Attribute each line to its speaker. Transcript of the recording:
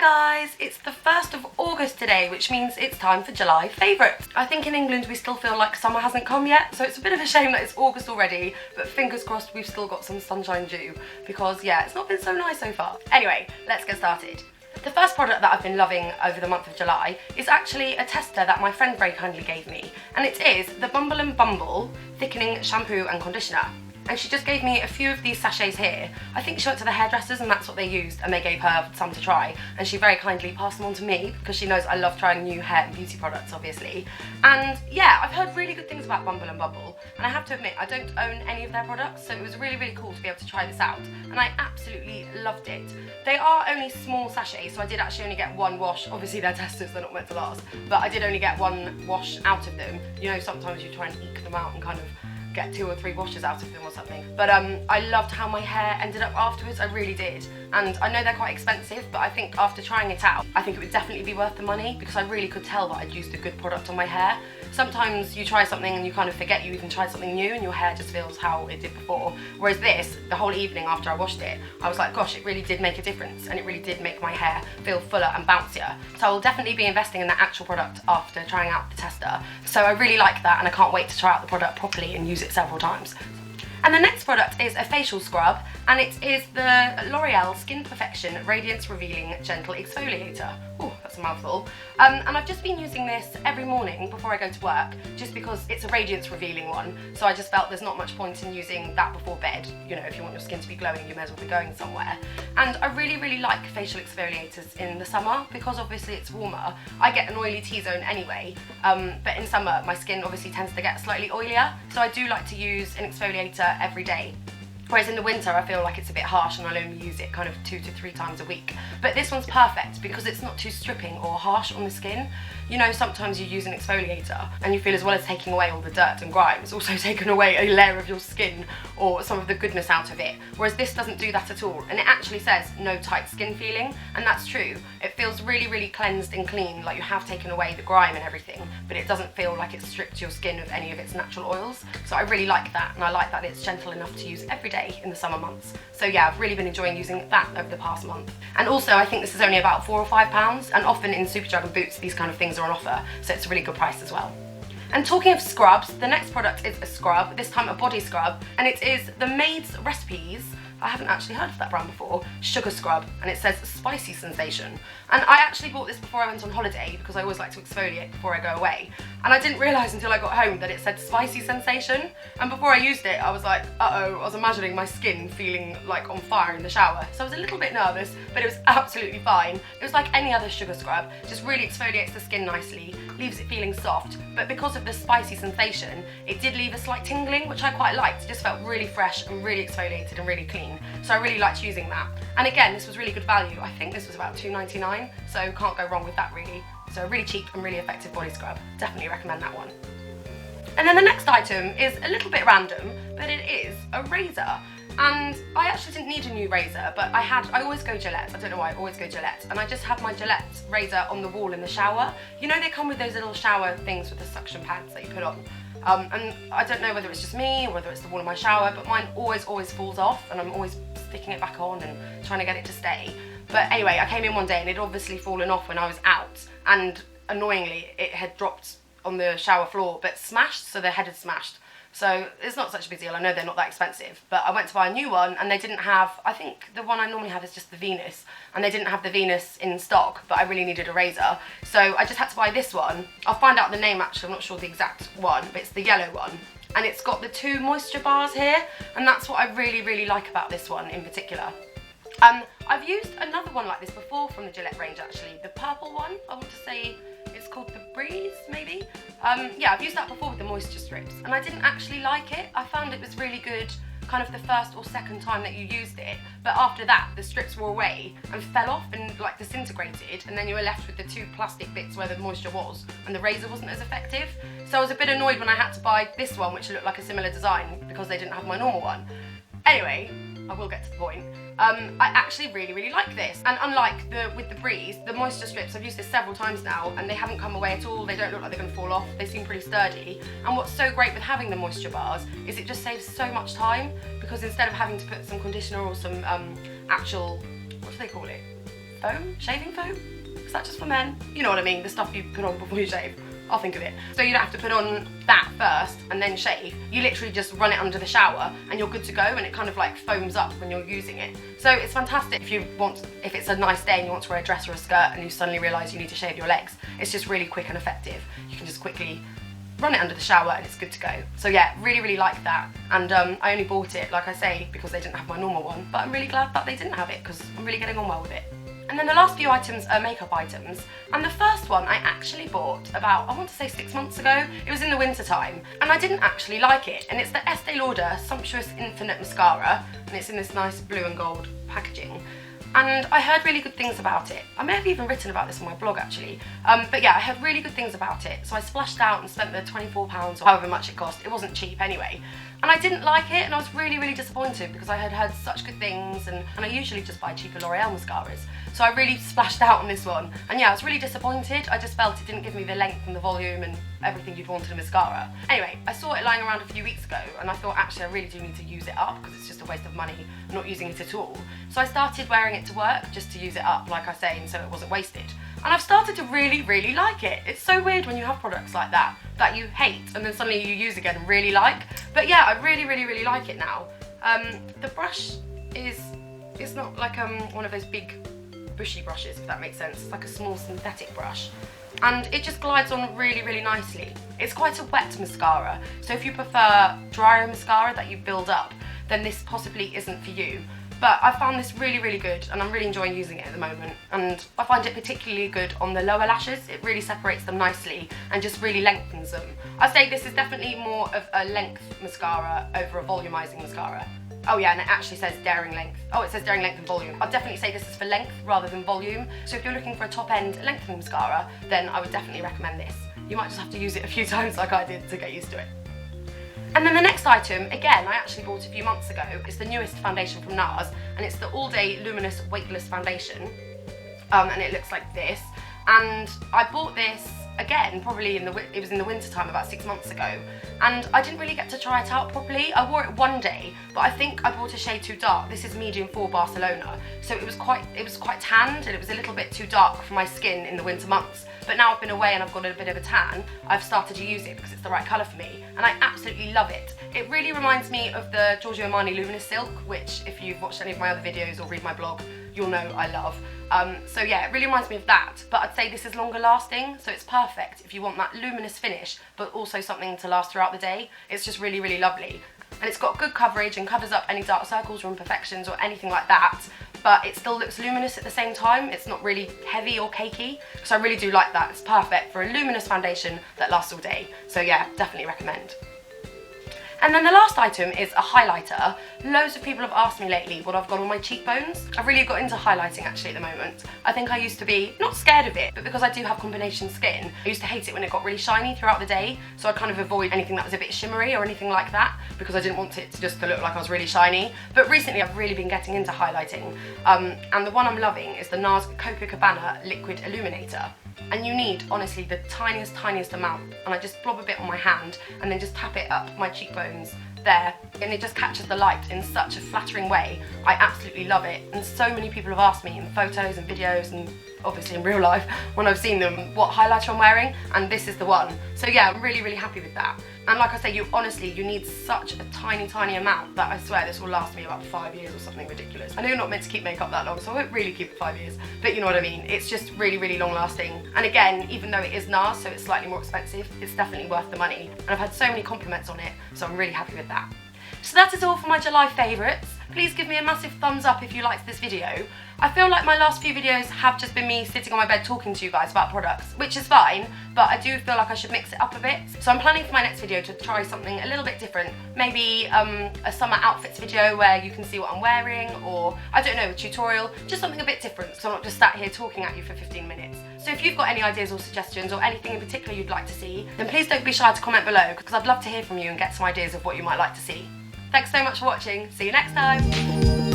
Speaker 1: guys, it's the 1st of August today, which means it's time for July favourites. I think in England we still feel like summer hasn't come yet, so it's a bit of a shame that it's August already, but fingers crossed we've still got some sunshine due, because yeah, it's not been so nice so far. Anyway, let's get started. The first product that I've been loving over the month of July is actually a tester that my friend very kindly gave me, and it is the Bumble Thickening Shampoo and Conditioner. And she just gave me a few of these sachets here. I think she went to the hairdressers and that's what they used, and they gave her some to try, and she very kindly passed them on to me because she knows I love trying new hair and beauty products, obviously. And yeah, I've heard really good things about Bumble, and I have to admit I don't own any of their products, so it was really cool to be able to try this out, and I absolutely loved it. They are only small sachets, so I did actually only get one wash. Obviously they're testers, they're not meant to last, but I did only get one wash out of them. You know, sometimes you try and eke them out and kind of get 2 or 3 washes out of them or something. But I loved how my hair ended up afterwards, I really did. And I know they're quite expensive, but I think after trying it out, I think it would definitely be worth the money, because I really could tell that I'd used a good product on my hair. Sometimes you try something and you kind of forget you even tried something new and your hair just feels how it did before. Whereas this, the whole evening after I washed it, I was like, gosh, it really did make a difference, and it really did make my hair feel fuller and bouncier. So I will definitely be investing in the actual product after trying out the tester. So I really like that, and I can't wait to try out the product properly and use it several times. And the next product is a facial scrub, and it is the L'Oreal Skin Perfection Radiance Revealing Gentle Exfoliator. Oh, that's a mouthful. And I've just been using this every morning before I go to work, just because it's a radiance revealing one, so I just felt there's not much point in using that before bed. You know, if you want your skin to be glowing, you may as well be going somewhere. And I really like facial exfoliators in the summer, because obviously it's warmer. I get an oily T-zone anyway, but in summer my skin obviously tends to get slightly oilier, so I do like to use an exfoliator every day. Whereas in the winter I feel like it's a bit harsh and I'll only use it kind of 2 to 3 times a week. But this one's perfect because it's not too stripping or harsh on the skin. You know, sometimes you use an exfoliator and you feel, as well as taking away all the dirt and grime, it's also taken away a layer of your skin or some of the goodness out of it. Whereas this doesn't do that at all, and it actually says no tight skin feeling, and that's true. It feels really cleansed and clean, like you have taken away the grime and everything, but it doesn't feel like it's stripped your skin of any of its natural oils. So I really like that, and I like that it's gentle enough to use every day in the summer months. So yeah, I've really been enjoying using that over the past month. And also I think this is only about £4 or £5, and often in Superdrug and Boots these kind of things are on offer, so it's a really good price as well. And talking of scrubs, the next product is a scrub, this time a body scrub, and it is the Maid's Recipes, I haven't actually heard of that brand before, Sugar Scrub, and it says Spicy Sensation. And I actually bought this before I went on holiday, because I always like to exfoliate before I go away, and I didn't realise until I got home that it said Spicy Sensation, and before I used it I was like, uh-oh, I was imagining my skin feeling like on fire in the shower, so I was a little bit nervous, but it was absolutely fine. It was like any other sugar scrub, just really exfoliates the skin nicely, leaves it feeling soft, but because of the spicy sensation, it did leave a slight tingling, which I quite liked. It just felt really fresh and really exfoliated and really clean, so I really liked using that. And again, this was really good value. I think this was about £2.99, so can't go wrong with that really. So really cheap and really effective body scrub. Definitely recommend that one. And then the next item is a little bit random, but it is a razor. And I actually didn't need a new razor, but I always go Gillette. I don't know why, I always go Gillette. And I just have my Gillette razor on the wall in the shower. You know, they come with those little shower things with the suction pads that you put on. And I don't know whether it's just me or whether it's the wall in my shower, but mine always falls off, and I'm always sticking it back on and trying to get it to stay. But anyway, I came in one day and it had obviously fallen off when I was out, and annoyingly it had dropped on the shower floor but smashed, so the head had smashed. So it's not such a big deal, I know they're not that expensive, but I went to buy a new one and they didn't have, I think the one I normally have is just the Venus, and they didn't have the Venus in stock, but I really needed a razor, so I just had to buy this one. I'll find out the name actually, I'm not sure the exact one, but it's the yellow one, and it's got the 2 moisture bars here, and that's what I really like about this one in particular. I've used another one like this before from the Gillette range actually, the purple one, I want to say it's called the Breeze maybe? Yeah, I've used that before with the moisture strips, and I didn't actually like it. I found it was really good kind of the first or second time that you used it, but after that the strips were away and fell off and like disintegrated, and then you were left with the 2 plastic bits where the moisture was, and the razor wasn't as effective. So I was a bit annoyed when I had to buy this one, which looked like a similar design, because they didn't have my normal one. Anyway, I will get to the point. I actually really like this, and unlike with the Breeze, the moisture strips, I've used this several times now and they haven't come away at all. They don't look like they're going to fall off, they seem pretty sturdy, and what's so great with having the moisture bars is it just saves so much time, because instead of having to put some conditioner or some actual, what do they call it? foam, shaving foam. Is that just for men? You know what I mean, the stuff you put on before you shave. I'll think of it. So you don't have to put on that first and then shave. You literally just run it under the shower and you're good to go, and it kind of like foams up when you're using it. So it's fantastic if it's a nice day and you want to wear a dress or a skirt and you suddenly realise you need to shave your legs. It's just really quick and effective. You can just quickly run it under the shower and it's good to go. So yeah, really, really like that. And I only bought it, like I say, because they didn't have my normal one, but I'm really glad that they didn't have it because I'm really getting on well with it. And then the last few items are makeup items, and the first one I actually bought about, I want to say 6 months ago. It was in the winter time, and I didn't actually like it, and it's the Estee Lauder Sumptuous Infinite Mascara, and it's in this nice blue and gold packaging. And I heard really good things about it. I may have even written about this on my blog actually. But yeah, I heard really good things about it. So I splashed out and spent the £24 or however much it cost. It wasn't cheap anyway. And I didn't like it, and I was really, really disappointed because I had heard such good things, and I usually just buy cheaper L'Oreal mascaras. So I really splashed out on this one. And yeah, I was really disappointed. I just felt it didn't give me the length and the volume and everything you'd want in a mascara. Anyway, I saw it lying around a few weeks ago, and I thought actually I really do need to use it up because it's just a waste of money not using it at all. So I started wearing it to work just to use it up, like I say, and so it wasn't wasted. And I've started to really, really like it. It's so weird when you have products like that you hate and then suddenly you use again and really like. But yeah, I really, really, really like it now. The brush it's not like one of those big bushy brushes, if that makes sense. It's like a small synthetic brush. And it just glides on really, really nicely. It's quite a wet mascara, so if you prefer drier mascara that you build up, then this possibly isn't for you. But I found this really, really good, and I'm really enjoying using it at the moment. And I find it particularly good on the lower lashes. It really separates them nicely and just really lengthens them. I'd say this is definitely more of a length mascara over a volumizing mascara. Oh yeah, and it actually says daring length. Oh, it says daring length and volume. I'd definitely say this is for length rather than volume. So if you're looking for a top-end lengthening mascara, then I would definitely recommend this. You might just have to use it a few times like I did to get used to it. And then the next item, again, I actually bought a few months ago. It's the newest foundation from NARS, and it's the All Day Luminous Weightless Foundation. And it looks like this. And I bought this, again, probably it was in the winter time about 6 months ago. And I didn't really get to try it out properly. I wore it one day, but I think I bought a shade too dark. This is medium 4 Barcelona. So it was quite tanned, and it was a little bit too dark for my skin in the winter months. But now I've been away and I've got a bit of a tan, I've started to use it because it's the right colour for me, and I absolutely love it. It really reminds me of the Giorgio Armani Luminous Silk, which if you've watched any of my other videos or read my blog, you'll know I love. So yeah, it really reminds me of that, but I'd say this is longer lasting, so it's perfect if you want that luminous finish, but also something to last throughout the day. It's just really, really lovely. And it's got good coverage and covers up any dark circles or imperfections or anything like that, but it still looks luminous at the same time. It's not really heavy or cakey, so I really do like that. It's perfect for a luminous foundation that lasts all day. So yeah, definitely recommend. And then the last item is a highlighter. Loads of people have asked me lately what I've got on my cheekbones. I've really got into highlighting actually at the moment. I think I used to be not scared of it, but because I do have combination skin, I used to hate it when it got really shiny throughout the day. So I'd kind of avoid anything that was a bit shimmery or anything like that because I didn't want it to just to look like I was really shiny. But recently I've really been getting into highlighting. And the one I'm loving is the NARS Copacabana Liquid Illuminator. And you need, honestly, the tiniest amount. And I just blob a bit on my hand and then just tap it up my cheekbones there, and it just catches the light in such a flattering way. I absolutely love it, and so many people have asked me in photos and videos and obviously in real life when I've seen them what highlighter I'm wearing, and this is the one. So yeah, I'm really, really happy with that. And like I say, you need such a tiny amount that I swear this will last me about 5 years or something ridiculous. I know you're not meant to keep makeup that long, so I won't really keep it 5 years, but you know what I mean. It's just really, really long lasting. And again, even though it is NARS, so it's slightly more expensive, it's definitely worth the money. And I've had so many compliments on it, so I'm really happy with that. So that is all for my July favourites. Please give me a massive thumbs up if you liked this video. I feel like my last few videos have just been me sitting on my bed talking to you guys about products, which is fine, but I do feel like I should mix it up a bit. So I'm planning for my next video to try something a little bit different. Maybe a summer outfits video where you can see what I'm wearing, or I don't know, a tutorial, just something a bit different so I'm not just sat here talking at you for 15 minutes. So if you've got any ideas or suggestions or anything in particular you'd like to see, then please don't be shy to comment below because I'd love to hear from you and get some ideas of what you might like to see. Thanks so much for watching. See you next time.